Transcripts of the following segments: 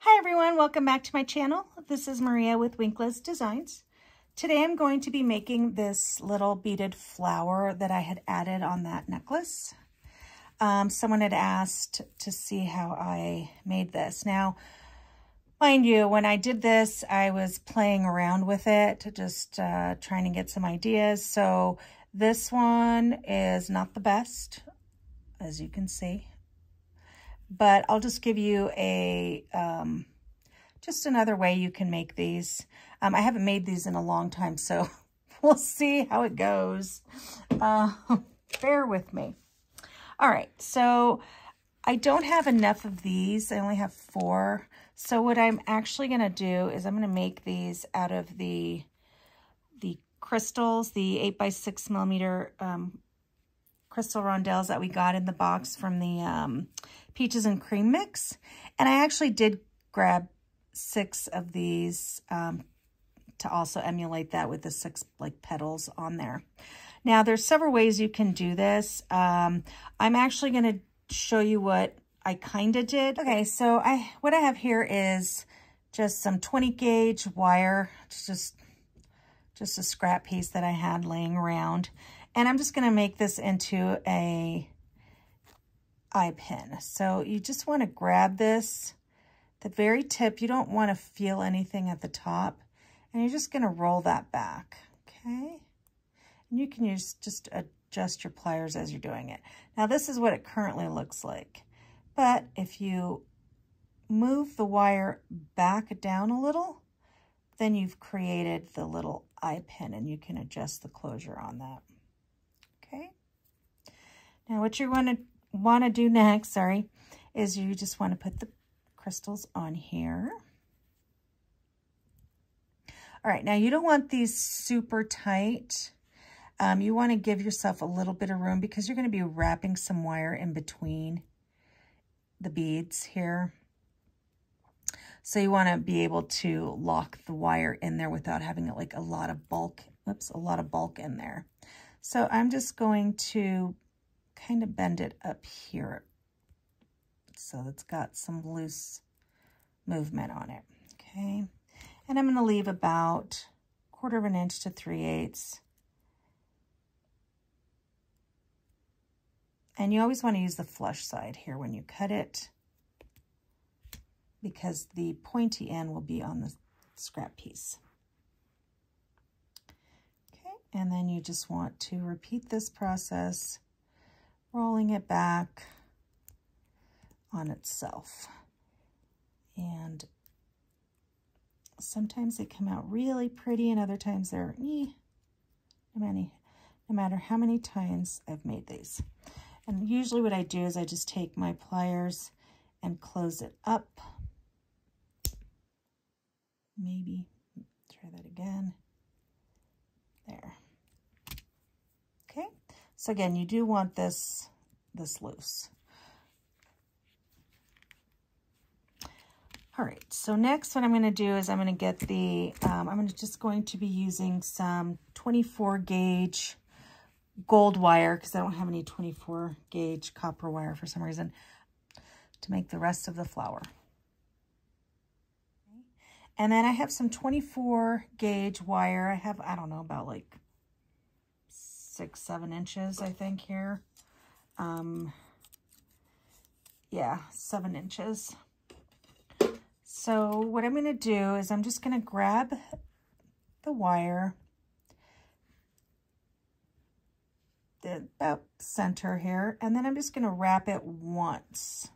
Hi everyone, welcome back to my channel. This is Maria with Winkless Designs. Today I'm going to be making this little beaded flower that I had added on that necklace. Someone had asked to see how I made this. Now, mind you, when I did this, I was playing around with it, just trying to get some ideas. So this one is not the best, as you can see. But I'll just give you a just another way you can make these. I haven't made these in a long time, so we'll see how it goes. Bear with me. All right, so I don't have enough of these. I only have 4. So what I'm actually going to do is I'm going to make these out of the crystals, the 8x6 millimeter crystal rondelles that we got in the box from the Peaches and Cream mix. And I actually did grab 6 of these to also emulate that with the 6 like petals on there. Now there's several ways you can do this. I'm actually going to show you what I kind of did. Okay, so what I have here is just some 20 gauge wire. It's just a scrap piece that I had laying around. And I'm just going to make this into a eye pin. So you just want to grab this, the very tip. You don't want to feel anything at the top. And you're just going to roll that back, okay? And you can just adjust your pliers as you're doing it. Now this is what it currently looks like. But if you move the wire back down a little, then you've created the little eye pin and you can adjust the closure on that. Okay. Now what you want to do next, is you just want to put the crystals on here. All right, now you don't want these super tight. You want to give yourself a little bit of room because you're going to be wrapping some wire in between the beads here. So you want to be able to lock the wire in there without having like a lot of bulk in there. So I'm just going to kind of bend it up here so it's got some loose movement on it, okay? And I'm going to leave about 1/4 inch to 3/8. And you always want to use the flush side here when you cut it because the pointy end will be on the scrap piece. And then you just want to repeat this process, rolling it back on itself. And sometimes they come out really pretty and other times they're no matter how many times I've made these. And usually what I do is I just take my pliers and close it up. Maybe try that again. There. Okay, so again, you do want this loose. All right, so next what I'm going to do is I'm going to get the, I'm just going to be using some 24 gauge gold wire because I don't have any 24 gauge copper wire for some reason to make the rest of the flower. And then I have some 24 gauge wire. I have, I don't know, about like 6-7 inches, I think here. Yeah, 7 inches. So what I'm going to do is I'm just going to grab the wire about center here, and then I'm just going to wrap it once.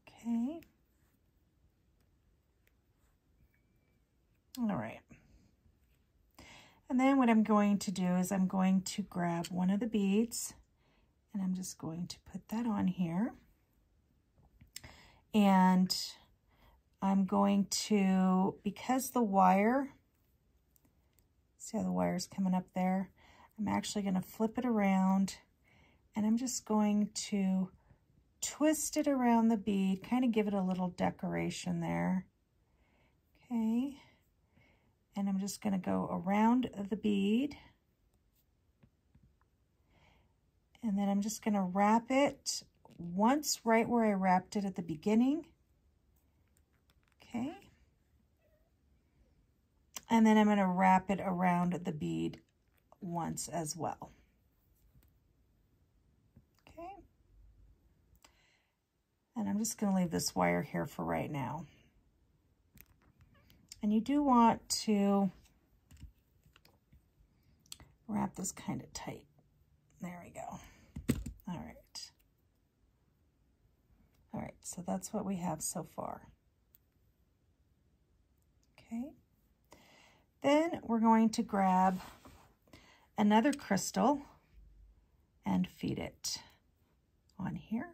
Okay. All right. And then what I'm going to do is I'm going to grab one of the beads and I'm just going to put that on here. And I'm going to, because the wire, see how the wire's coming up there? I'm actually going to flip it around and I'm just going to twist it around the bead, kind of give it a little decoration there. Okay. And I'm just going to go around the bead. And then I'm just going to wrap it once right where I wrapped it at the beginning. Okay. And then I'm going to wrap it around the bead once as well. Okay. And I'm just going to leave this wire here for right now. And you do want to wrap this kind of tight. There we go. All right. All right, so that's what we have so far. Okay. Then we're going to grab another crystal and feed it on here.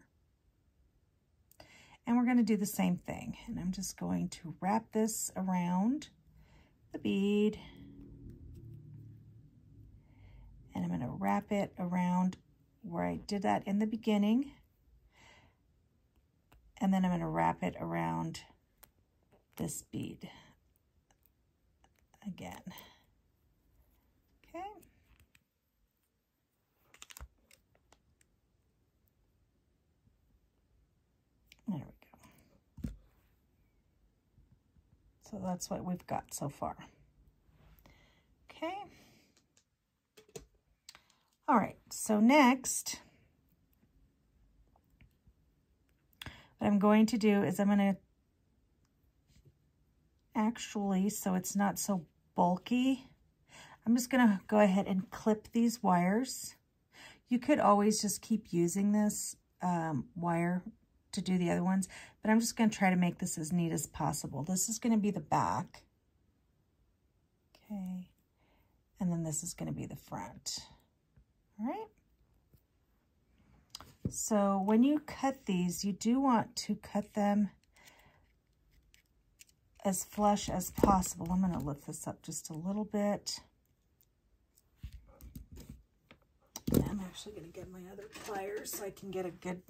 And we're going to do the same thing. And I'm just going to wrap this around the bead. And I'm going to wrap it around where I did that in the beginning. And then I'm going to wrap it around this bead again. Okay. There we go. So that's what we've got so far. Okay. All right, so next, what I'm going to do is I'm going to actually, so it's not so bulky, I'm just going to go ahead and clip these wires. You could always just keep using this wire to do the other ones, but I'm just going to try to make this as neat as possible. This is going to be the back. Okay. And then this is going to be the front. All right. So when you cut these, you do want to cut them as flush as possible. I'm going to lift this up just a little bit. And I'm actually going to get my other pliers so I can get a good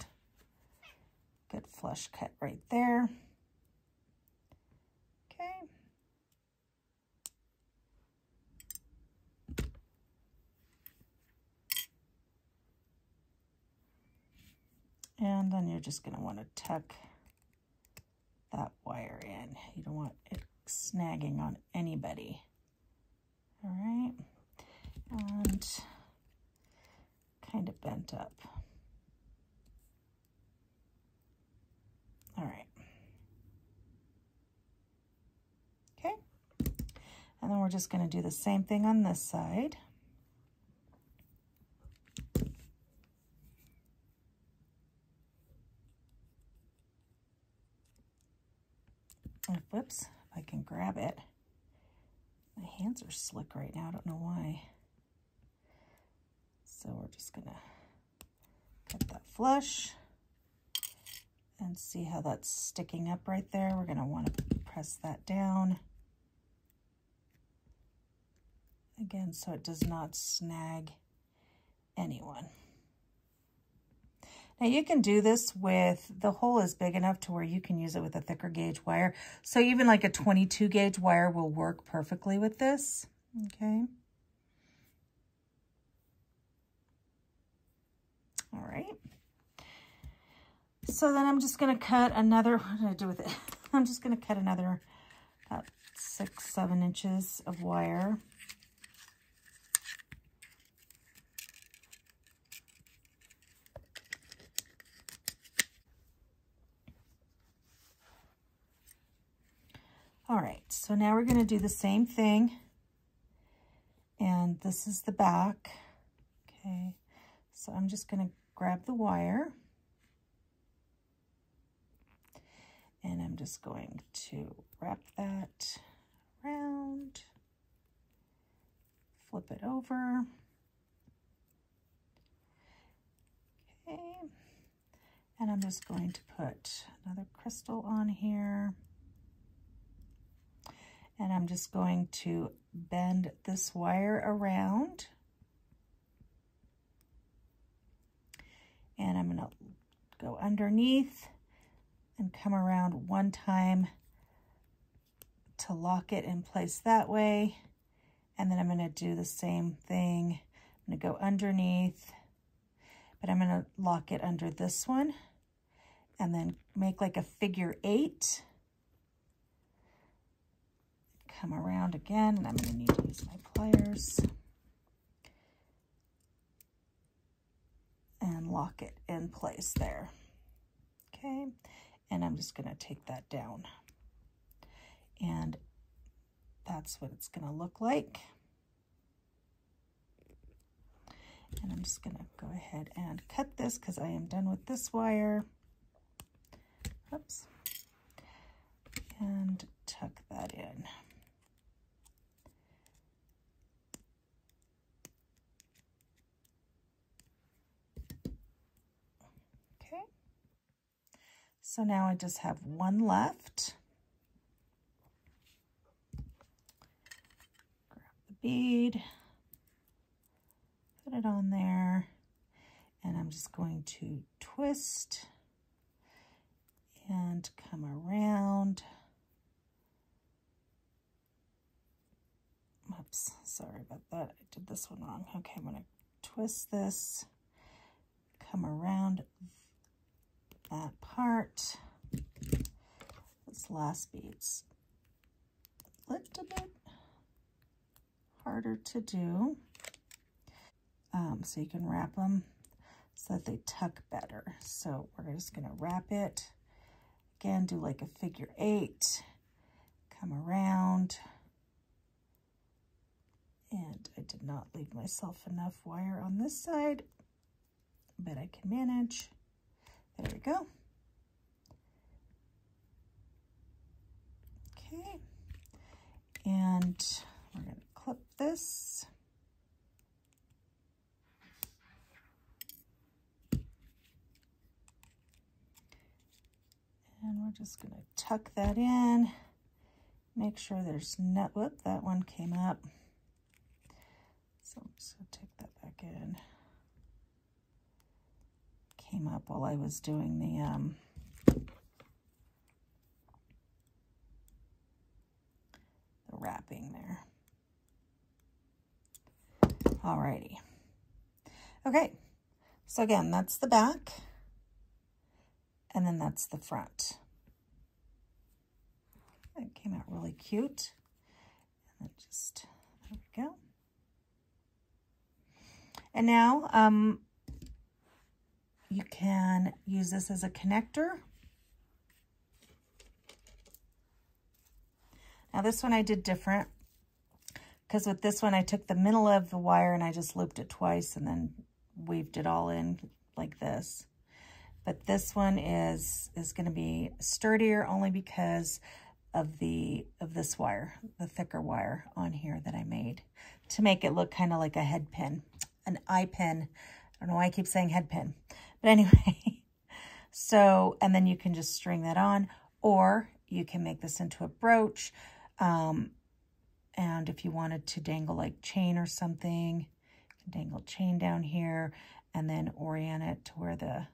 flush cut right there. Okay. And then you're just going to want to tuck that wire in. You don't want it snagging on anybody. All right. And kind of bent up. All right. Okay. And then we're just going to do the same thing on this side. Whoops, if I can grab it. My hands are slick right now, I don't know why. So we're just gonna cut that flush and see how that's sticking up right there. We're gonna wanna press that down. Again, so it does not snag anyone. Now you can do this with, the hole is big enough to where you can use it with a thicker gauge wire. So even like a 22 gauge wire will work perfectly with this, okay? All right. So then I'm just gonna cut another, what did I do with it? I'm just gonna cut another about 6-7 inches of wire. All right, so now we're going to do the same thing, and this is the back. Okay, so I'm just going to grab the wire, and I'm just going to wrap that around, flip it over. Okay, and I'm just going to put another crystal on here. And I'm just going to bend this wire around. And I'm going to go underneath and come around one time to lock it in place that way. And then I'm going to do the same thing. I'm going to go underneath, but I'm going to lock it under this one and then make like a figure 8. come around again, and I'm going to need to use my pliers and lock it in place there. Okay, and I'm just going to take that down. And that's what it's going to look like. And I'm just going to go ahead and cut this because I am done with this wire. Oops. And tuck that in. Okay. So now I just have one left. Grab the bead, put it on there, and I'm just going to twist and come around. Oops, sorry about that. I did this one wrong. Okay, I'm going to twist this, come around that part. This last bead's a little bit harder to do. So you can wrap them so that they tuck better. So we're just going to wrap it. Again, do like a figure 8, come around. And I did not leave myself enough wire on this side, but I can manage. There we go. Okay. And we're going to clip this. And we're just going to tuck that in. Make sure there's no, whoop, that one came up. So I'm just going to take that back in. Came up while I was doing the wrapping there. Alrighty. Okay, so again, that's the back, and then that's the front. It came out really cute. And then just, there we go. And now you can use this as a connector. Now this one I did different, because with this one I took the middle of the wire and I just looped it twice and then weaved it all in like this. But this one is going to be sturdier only because of this wire, the thicker wire on here that I made to make it look kind of like a head pin, an eye pin. I don't know why I keep saying head pin, but anyway. So, and then you can just string that on, or you can make this into a brooch. And if you wanted to dangle like chain or something, you can dangle chain down here and then orient it to where the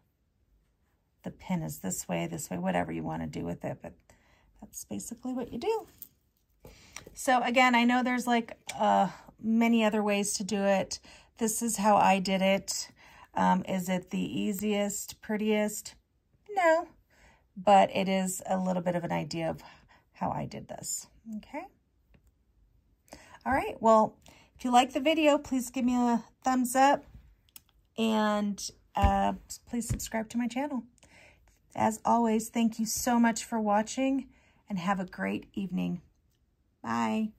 pin is this way, whatever you want to do with it. But that's basically what you do. So again, I know there's like many other ways to do it. This is how I did it. Is it the easiest, prettiest? No, but it is a little bit of an idea of how I did this. Okay. All right. Well, if you like the video, please give me a thumbs up and please subscribe to my channel. As always, thank you so much for watching and have a great evening. Bye.